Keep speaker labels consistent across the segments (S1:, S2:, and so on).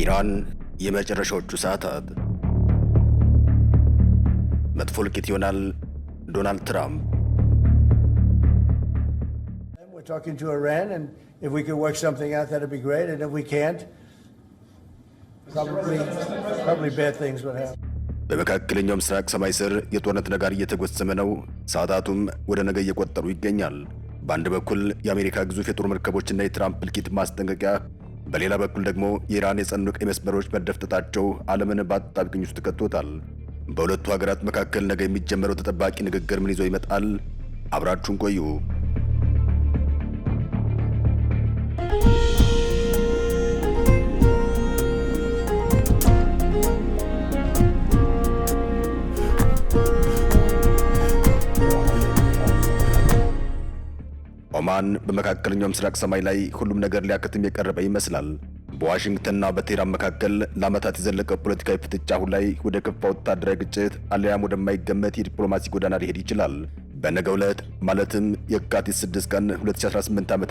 S1: ኢራን የመጨረሻዎቹ ሰዓታት መጥፎ ልቂት ይሆናል። ዶናልድ ትራምፕ
S2: We're talking to Iran, and if we could work something out, that'd be great. And if we can't, probably bad things would happen.
S1: በመካከለኛው ምስራቅ ሰማይ ስር የጦርነት ነጋሪ እየተጎሰመ ነው። ሰዓታቱም ወደ ነገ እየቆጠሩ ይገኛል። በአንድ በኩል የአሜሪካ ግዙፍ የጦር መርከቦችና የትራምፕ እልቂት ማስጠንቀቂያ፣ በሌላ በኩል ደግሞ የኢራን የጸኑ ቀይ መስመሮች መደፍጠጣቸው ዓለምን በአጣብቂኝ ውስጥ ከቶታል። በሁለቱ ሀገራት መካከል ነገ የሚጀመረው ተጠባቂ ንግግር ምን ይዞ ይመጣል? አብራችሁን ቆዩ። ኦማን በመካከለኛው ምስራቅ ሰማይ ላይ ሁሉም ነገር ሊያከትም የቀረበ ይመስላል። በዋሽንግተንና በቴህራን መካከል ለዓመታት የዘለቀው ፖለቲካዊ ፍጥጫ አሁን ላይ ወደ ከፋ ወታደራዊ ግጭት አሊያም ወደማይገመት የዲፕሎማሲ ጎዳና ሊሄድ ይችላል። በነገው ዕለት ማለትም የካቲት 6 ቀን 2018 ዓ.ም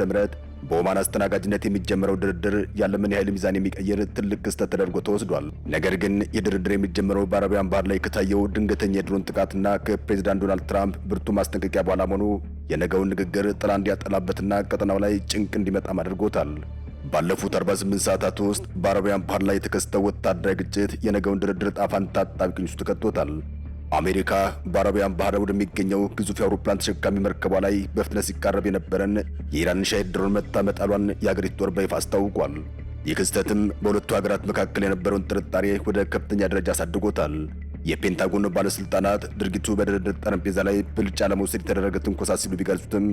S1: በኦማን አስተናጋጅነት የሚጀምረው ድርድር ያለምን የኃይል ሚዛን የሚቀይር ትልቅ ክስተት ተደርጎ ተወስዷል። ነገር ግን የድርድር የሚጀምረው በአረቢያን ባህር ላይ ከታየው ድንገተኛ የድሮን ጥቃትና ከፕሬዚዳንት ዶናልድ ትራምፕ ብርቱ ማስጠንቀቂያ በኋላ መሆኑ የነገውን ንግግር ጥላ እንዲያጠላበትና ቀጠናው ላይ ጭንቅ እንዲመጣም አድርጎታል። ባለፉት 48 ሰዓታት ውስጥ በአረቢያን ባህር ላይ የተከሰተው ወታደራዊ ግጭት የነገውን ድርድር ጣፋንታ አጣብቂኝ ውስጥ ከቶታል። አሜሪካ በአረቢያን ባህር ወደሚገኘው ግዙፍ የአውሮፕላን ተሸካሚ መርከቧ ላይ በፍጥነት ሲቃረብ የነበረን የኢራን ሻሂድ ድሮን መታ መጣሏን የአገሪቱ ጦር በይፋ አስታውቋል። ይህ ክስተትም በሁለቱ ሀገራት መካከል የነበረውን ጥርጣሬ ወደ ከፍተኛ ደረጃ አሳድጎታል። የፔንታጎን ባለስልጣናት ድርጊቱ በድርድር ጠረጴዛ ላይ ብልጫ ለመውሰድ የተደረገ ትንኮሳ ሲሉ ቢገልጹትም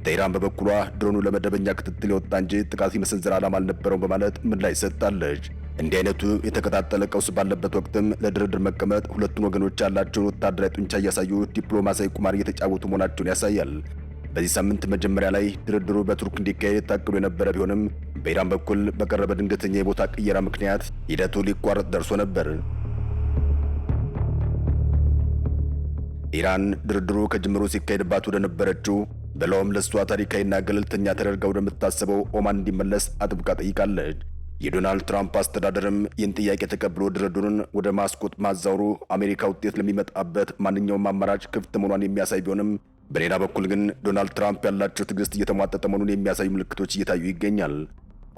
S1: ቴህራን በበኩሏ ድሮኑ ለመደበኛ ክትትል የወጣ እንጂ ጥቃት የመሰንዘር ዓላማ አልነበረውም በማለት ምላሽ ሰጥታለች። እንዲህ አይነቱ የተቀጣጠለ ቀውስ ባለበት ወቅትም ለድርድር መቀመጥ ሁለቱን ወገኖች ያላቸውን ወታደራዊ ጡንቻ እያሳዩ ዲፕሎማሲያዊ ቁማር እየተጫወቱ መሆናቸውን ያሳያል። በዚህ ሳምንት መጀመሪያ ላይ ድርድሩ በቱርክ እንዲካሄድ ታቅዶ የነበረ ቢሆንም በኢራን በኩል በቀረበ ድንገተኛ የቦታ ቅየራ ምክንያት ሂደቱ ሊቋረጥ ደርሶ ነበር። ኢራን ድርድሩ ከጅምሩ ሲካሄድባት ወደ ነበረችው በለውም ለሷ ታሪካዊና ገለልተኛ ተደርጋ ወደምታሰበው ኦማን እንዲመለስ አጥብቃ ጠይቃለች። የዶናልድ ትራምፕ አስተዳደርም ይህን ጥያቄ ተቀብሎ ድርድሩን ወደ ማስቆጥ ማዛወሩ አሜሪካ ውጤት ለሚመጣበት ማንኛውም አማራጭ ክፍት መሆኗን የሚያሳይ ቢሆንም በሌላ በኩል ግን ዶናልድ ትራምፕ ያላቸው ትዕግስት እየተሟጠጠ መሆኑን የሚያሳዩ ምልክቶች እየታዩ ይገኛል።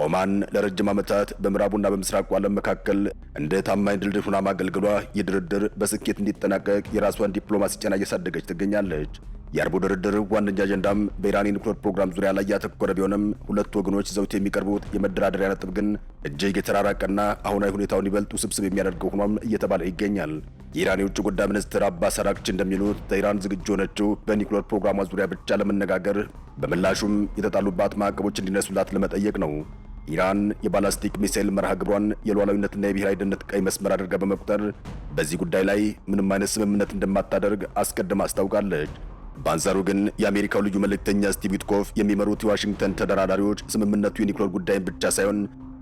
S1: ኦማን ለረጅም ዓመታት በምዕራቡና በምስራቁ ዓለም መካከል እንደ ታማኝ ድልድል ሆና ማገልገሏ የድርድር በስኬት እንዲጠናቀቅ የራሷን ዲፕሎማሲ ጫና እያሳደገች ትገኛለች። የአርቡ ድርድር ዋነኛ አጀንዳም በኢራን የኒውክሌር ፕሮግራም ዙሪያ ላይ ያተኮረ ቢሆንም ሁለቱ ወገኖች ይዘውት የሚቀርቡት የመደራደሪያ ነጥብ ግን እጅግ የተራራቀና አሁናዊ ሁኔታውን ይበልጥ ውስብስብ የሚያደርገው ሆኗም እየተባለ ይገኛል። የኢራን የውጭ ጉዳይ ሚኒስትር አባስ አራግቺ እንደሚሉት ቴህራን ዝግጁ ሆነችው በኒውክሌር ፕሮግራሟ ዙሪያ ብቻ ለመነጋገር፣ በምላሹም የተጣሉባት ማዕቀቦች እንዲነሱላት ለመጠየቅ ነው። ኢራን የባላስቲክ ሚሳኤል መርሃ ግብሯን የሉዓላዊነትና የብሔራዊ ደህንነት ቀይ መስመር አድርጋ በመቁጠር በዚህ ጉዳይ ላይ ምንም አይነት ስምምነት እንደማታደርግ አስቀድማ አስታውቃለች። በአንጻሩ ግን የአሜሪካው ልዩ መልእክተኛ ስቲቭ ዊትኮፍ የሚመሩት የዋሽንግተን ተደራዳሪዎች ስምምነቱ የኒውክሌር ጉዳይን ብቻ ሳይሆን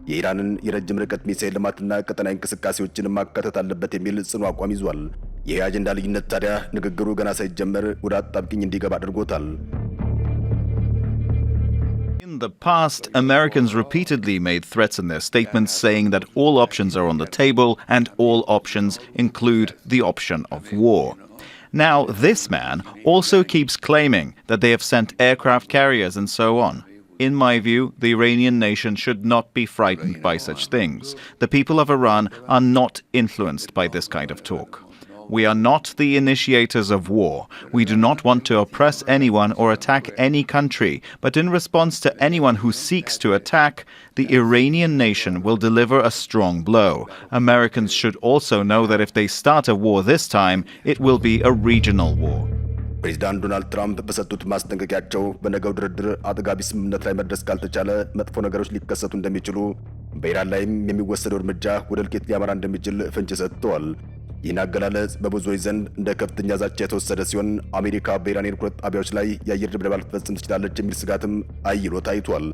S1: የኢራንን የረጅም ርቀት ሚሳኤል ልማትና ቀጠናዊ እንቅስቃሴዎችን ማካተት አለበት የሚል ጽኑ አቋም ይዟል። ይህ የአጀንዳ ልዩነት ታዲያ ንግግሩ ገና ሳይጀመር ወደ አጣብቂኝ እንዲገባ አድርጎታል።
S3: In the past, Americans repeatedly made threats in their statements saying that all options are on the table and all options include the option of war. Now, this man also keeps claiming that they have sent aircraft carriers and so on. In my view, the Iranian nation should not be frightened by such things. The people of Iran are not influenced by this kind of talk. We are not the initiators of war. We do not want to oppress anyone or attack any country, but in response to anyone who seeks to attack, the Iranian nation will deliver a strong blow. Americans should also know that if they start a war this time, it will be a regional war.
S1: ፕሬዚዳንት ዶናልድ ትራምፕ በሰጡት ማስጠንቀቂያቸው በነገው ድርድር አጥጋቢ ስምምነት ላይ መድረስ ካልተቻለ መጥፎ ነገሮች ሊከሰቱ እንደሚችሉ፣ በኢራን ላይም የሚወሰደው እርምጃ ወደ እልቂት ሊያመራ እንደሚችል ፍንጭ ሰጥተዋል። ይህን አገላለጽ በብዙዎች ዘንድ እንደ ከፍተኛ ዛቻ የተወሰደ ሲሆን አሜሪካ በኢራን የኒውክሌር ጣቢያዎች ላይ የአየር ድብደባ ልትፈጽም ትችላለች የሚል ስጋትም አይሎ ታይቷል።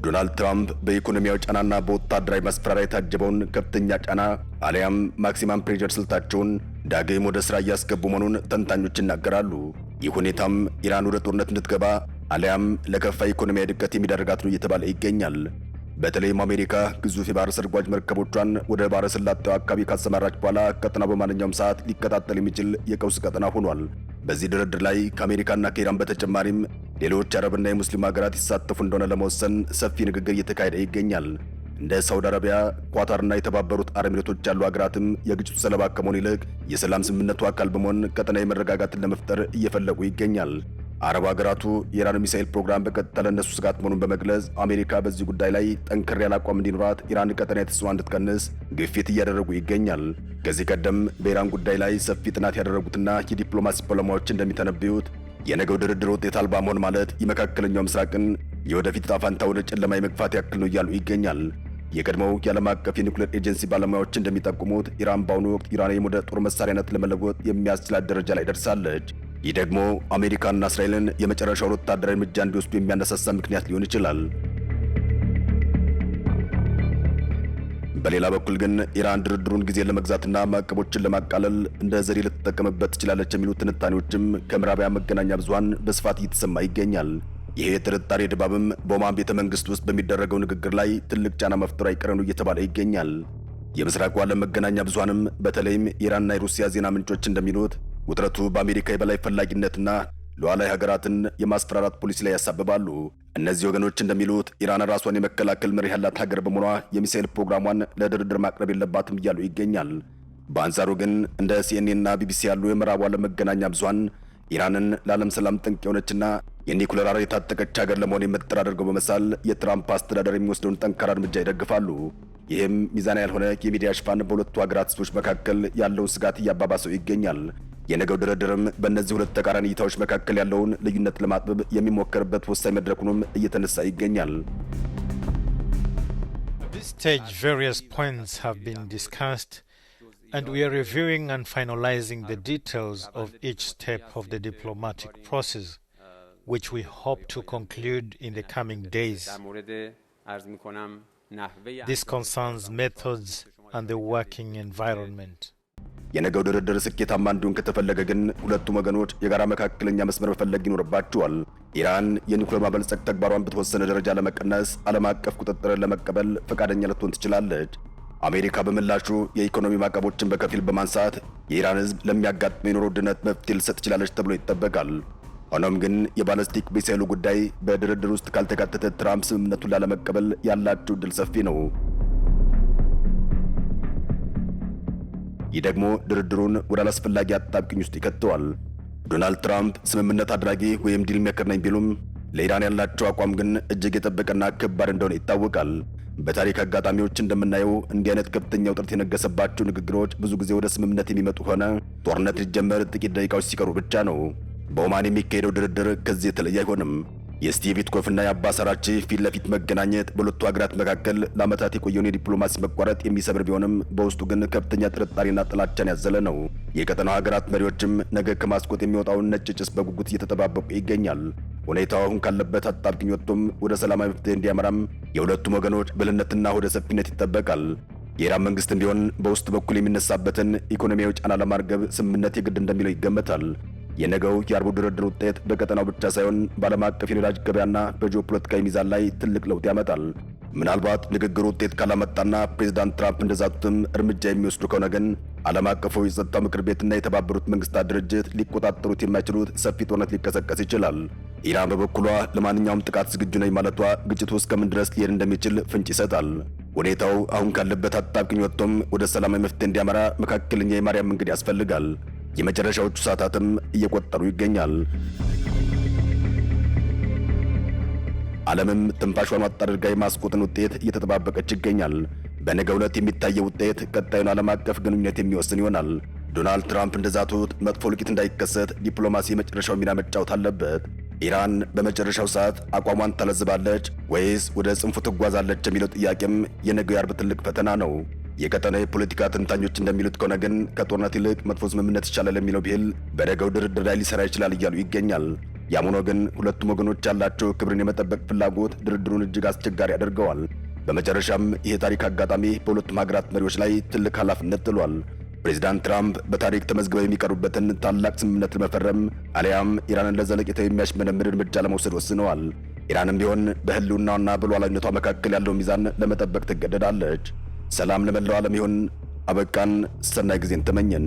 S1: ዶናልድ ትራምፕ በኢኮኖሚያዊ ጫናና በወታደራዊ ማስፈራሪያ የታጀበውን ከፍተኛ ጫና አሊያም ማክሲማም ፕሬዠር ስልታቸውን ዳግም ወደ ስራ እያስገቡ መሆኑን ተንታኞች ይናገራሉ። ይህ ሁኔታም ኢራን ወደ ጦርነት እንድትገባ አሊያም ለከፋ ኢኮኖሚያዊ ድቀት የሚዳርጋት ነው እየተባለ ይገኛል። በተለይም አሜሪካ ግዙፍ የባህር ሰርጓጅ መርከቦቿን ወደ ባህረ ሰላጤው አካባቢ ካሰማራች በኋላ ቀጠናው በማንኛውም ሰዓት ሊቀጣጠል የሚችል የቀውስ ቀጠና ሆኗል። በዚህ ድርድር ላይ ከአሜሪካና ከኢራን በተጨማሪም ሌሎች አረብና የሙስሊም ሀገራት ይሳተፉ እንደሆነ ለመወሰን ሰፊ ንግግር እየተካሄደ ይገኛል። እንደ ሳውዲ አረቢያ፣ ኳታርና የተባበሩት አረብ ኤሚሬቶች ያሉ ሀገራትም የግጭቱ ሰለባ ከመሆን ይልቅ የሰላም ስምምነቱ አካል በመሆን ቀጠናዊ መረጋጋትን ለመፍጠር እየፈለጉ ይገኛል። አረብ ሀገራቱ የኢራን ሚሳኤል ፕሮግራም በቀጥታ ለእነሱ ስጋት መሆኑን በመግለጽ አሜሪካ በዚህ ጉዳይ ላይ ጠንከር ያለ አቋም እንዲኖራት ኢራን ቀጠናዊ ተጽዕኖ እንድትቀንስ ግፊት እያደረጉ ይገኛል። ከዚህ ቀደም በኢራን ጉዳይ ላይ ሰፊ ጥናት ያደረጉትና የዲፕሎማሲ ባለሙያዎች እንደሚተነብዩት የነገው ድርድር ውጤት አልባ መሆን ማለት የመካከለኛው ምስራቅን የወደፊት ዕጣ ፈንታ ወደ ጨለማ የመግፋት ያክል ነው እያሉ ይገኛል። የቀድሞው የዓለም አቀፍ የኒውክሌር ኤጀንሲ ባለሙያዎች እንደሚጠቁሙት ኢራን በአሁኑ ወቅት ዩራኒየም ወደ ጦር መሳሪያነት ለመለወጥ የሚያስችላት ደረጃ ላይ ደርሳለች። ይህ ደግሞ አሜሪካና እስራኤልን የመጨረሻውን ወታደራዊ እርምጃ እንዲወስዱ የሚያነሳሳ ምክንያት ሊሆን ይችላል። በሌላ በኩል ግን ኢራን ድርድሩን ጊዜ ለመግዛትና ማዕቀቦችን ለማቃለል እንደ ዘዴ ልትጠቀምበት ትችላለች የሚሉ ትንታኔዎችም ከምዕራባውያን መገናኛ ብዙሃን በስፋት እየተሰማ ይገኛል። ይሄ የጥርጣሬ ድባብም በኦማን ቤተ መንግስት ውስጥ በሚደረገው ንግግር ላይ ትልቅ ጫና መፍጠሩ አይቀርም እየተባለ ይገኛል። የምስራቁ ዓለም መገናኛ ብዙሃንም በተለይም ኢራንና የሩሲያ ዜና ምንጮች እንደሚሉት ውጥረቱ በአሜሪካ የበላይ ፈላጊነትና ሉዓላዊ ሀገራትን የማስፈራራት ፖሊሲ ላይ ያሳብባሉ። እነዚህ ወገኖች እንደሚሉት ኢራን ራሷን የመከላከል መርህ ያላት ሀገር በመሆኗ የሚሳኤል ፕሮግራሟን ለድርድር ማቅረብ የለባትም እያሉ ይገኛል። በአንጻሩ ግን እንደ ሲኤንኤን እና ቢቢሲ ያሉ የምዕራቡ ዓለም መገናኛ ብዙሃን ኢራንን ለዓለም ሰላም ጠንቅ የሆነችና የኒኩሌር አረር የታጠቀች ሀገር ለመሆን የምትጥር አድርገው በመሳል የትራምፕ አስተዳደር የሚወስደውን ጠንካራ እርምጃ ይደግፋሉ። ይህም ሚዛናዊ ያልሆነ የሚዲያ ሽፋን በሁለቱ ሀገራት ህዝቦች መካከል ያለውን ስጋት እያባባሰው ይገኛል። የነገው ድርድርም በእነዚህ ሁለት ተቃራኒ እይታዎች መካከል ያለውን ልዩነት ለማጥበብ የሚሞከርበት ወሳኝ መድረክ ሆኖም እየተነሳ ይገኛል።
S4: At this stage, various points have been discussed, and we are reviewing and finalizing the details of each step of the diplomatic process, which we hope to conclude in the coming days. This concerns methods and the working environment.
S1: የነገው ድርድር ስኬታማ እንዲሆን ከተፈለገ ግን ሁለቱም ወገኖች የጋራ መካከለኛ መስመር መፈለግ ይኖርባቸዋል። ኢራን የኒውክሌር ማበልጸግ ተግባሯን በተወሰነ ደረጃ ለመቀነስ ዓለም አቀፍ ቁጥጥርን ለመቀበል ፈቃደኛ ልትሆን ትችላለች። አሜሪካ በምላሹ የኢኮኖሚ ማዕቀቦችን በከፊል በማንሳት የኢራን ሕዝብ ለሚያጋጥመው የኑሮ ውድነት መፍትሄ ልትሰጥ ትችላለች ተብሎ ይጠበቃል። ሆኖም ግን የባለስቲክ ሚሳኤሉ ጉዳይ በድርድር ውስጥ ካልተካተተ ትራምፕ ስምምነቱን ላለመቀበል ያላቸው ዕድል ሰፊ ነው። ይህ ደግሞ ድርድሩን ወደ አላስፈላጊ አጣብቅኝ ውስጥ ይከተዋል። ዶናልድ ትራምፕ ስምምነት አድራጊ ወይም ዲል ሜከር ነኝ ቢሉም ለኢራን ያላቸው አቋም ግን እጅግ የጠበቀና ከባድ እንደሆነ ይታወቃል። በታሪክ አጋጣሚዎች እንደምናየው እንዲህ አይነት ከፍተኛ ውጥረት የነገሰባቸው ንግግሮች ብዙ ጊዜ ወደ ስምምነት የሚመጡ ሆነ ጦርነት ሊጀመር ጥቂት ደቂቃዎች ሲቀሩ ብቻ ነው። በኦማን የሚካሄደው ድርድር ከዚህ የተለየ አይሆንም። የስቲቭ ዊትኮፍና የአባስ አራግቺ ፊት ለፊት መገናኘት በሁለቱ ሀገራት መካከል ለዓመታት የቆየውን የዲፕሎማሲ መቋረጥ የሚሰብር ቢሆንም በውስጡ ግን ከፍተኛ ጥርጣሬና ጥላቻን ያዘለ ነው። የቀጠናው ሀገራት መሪዎችም ነገ ከማስቆጥ የሚወጣውን ነጭ ጭስ በጉጉት እየተጠባበቁ ይገኛል። ሁኔታው አሁን ካለበት አጣብቂኝ ወጥቶም ወደ ሰላማዊ መፍትሄ እንዲያመራም የሁለቱም ወገኖች ብልህነትና ወደ ሰፊነት ይጠበቃል። የኢራን መንግስትም ቢሆን በውስጥ በኩል የሚነሳበትን ኢኮኖሚያዊ ጫና ለማርገብ ስምምነት የግድ እንደሚለው ይገመታል። የነገው የአርቡ ድርድር ውጤት በቀጠናው ብቻ ሳይሆን በዓለም አቀፍ የነዳጅ ገበያና በጂኦፖለቲካዊ ሚዛን ላይ ትልቅ ለውጥ ያመጣል። ምናልባት ንግግሩ ውጤት ካላመጣና ፕሬዝዳንት ትራምፕ እንደዛቱትም እርምጃ የሚወስዱ ከሆነ ግን ዓለም አቀፉ የጸጥታው ምክር ቤትና የተባበሩት መንግስታት ድርጅት ሊቆጣጠሩት የማይችሉት ሰፊ ጦርነት ሊቀሰቀስ ይችላል። ኢራን በበኩሏ ለማንኛውም ጥቃት ዝግጁ ነኝ ማለቷ ግጭቱ እስከምን ድረስ ሊሄድ እንደሚችል ፍንጭ ይሰጣል። ሁኔታው አሁን ካለበት አጣብቅኝ ወጥቶም ወደ ሰላማዊ መፍትሄ እንዲያመራ መካከለኛ የማርያም መንገድ ያስፈልጋል። የመጨረሻዎቹ ሰዓታትም እየቆጠሩ ይገኛል። ዓለምም ትንፋሿን ዋጥ አድርጋ የማስቆጥን ውጤት እየተጠባበቀች ይገኛል። በነገው ዕለት የሚታየው ውጤት ቀጣዩን ዓለም አቀፍ ግንኙነት የሚወስን ይሆናል። ዶናልድ ትራምፕ እንደዛቱት መጥፎ ልቂት እንዳይከሰት ዲፕሎማሲ የመጨረሻው ሚና መጫወት አለበት። ኢራን በመጨረሻው ሰዓት አቋሟን ታለዝባለች ወይስ ወደ ጽንፉ ትጓዛለች የሚለው ጥያቄም የነገው የአርብ ትልቅ ፈተና ነው። የቀጠናው የፖለቲካ ተንታኞች እንደሚሉት ከሆነ ግን ከጦርነት ይልቅ መጥፎ ስምምነት ይሻላል የሚለው ብሂል በነገው ድርድር ላይ ሊሰራ ይችላል እያሉ ይገኛል። ያም ሆኖ ግን ሁለቱም ወገኖች ያላቸው ክብርን የመጠበቅ ፍላጎት ድርድሩን እጅግ አስቸጋሪ ያደርገዋል። በመጨረሻም ይሄ ታሪክ አጋጣሚ በሁለቱም ሀገራት መሪዎች ላይ ትልቅ ኃላፊነት ጥሏል። ፕሬዚዳንት ትራምፕ በታሪክ ተመዝግበው የሚቀርቡበትን ታላቅ ስምምነት ለመፈረም አሊያም ኢራንን ለዘለቄታው የሚያሽመነምር እርምጃ ለመውሰድ ወስነዋል። ኢራንም ቢሆን በህልውናና በሉዓላዊነቷ መካከል ያለው ሚዛን ለመጠበቅ ትገደዳለች። ሰላም ለመላው ዓለም ይሁን። አበቃን። ሰናይ ጊዜን ተመኘን።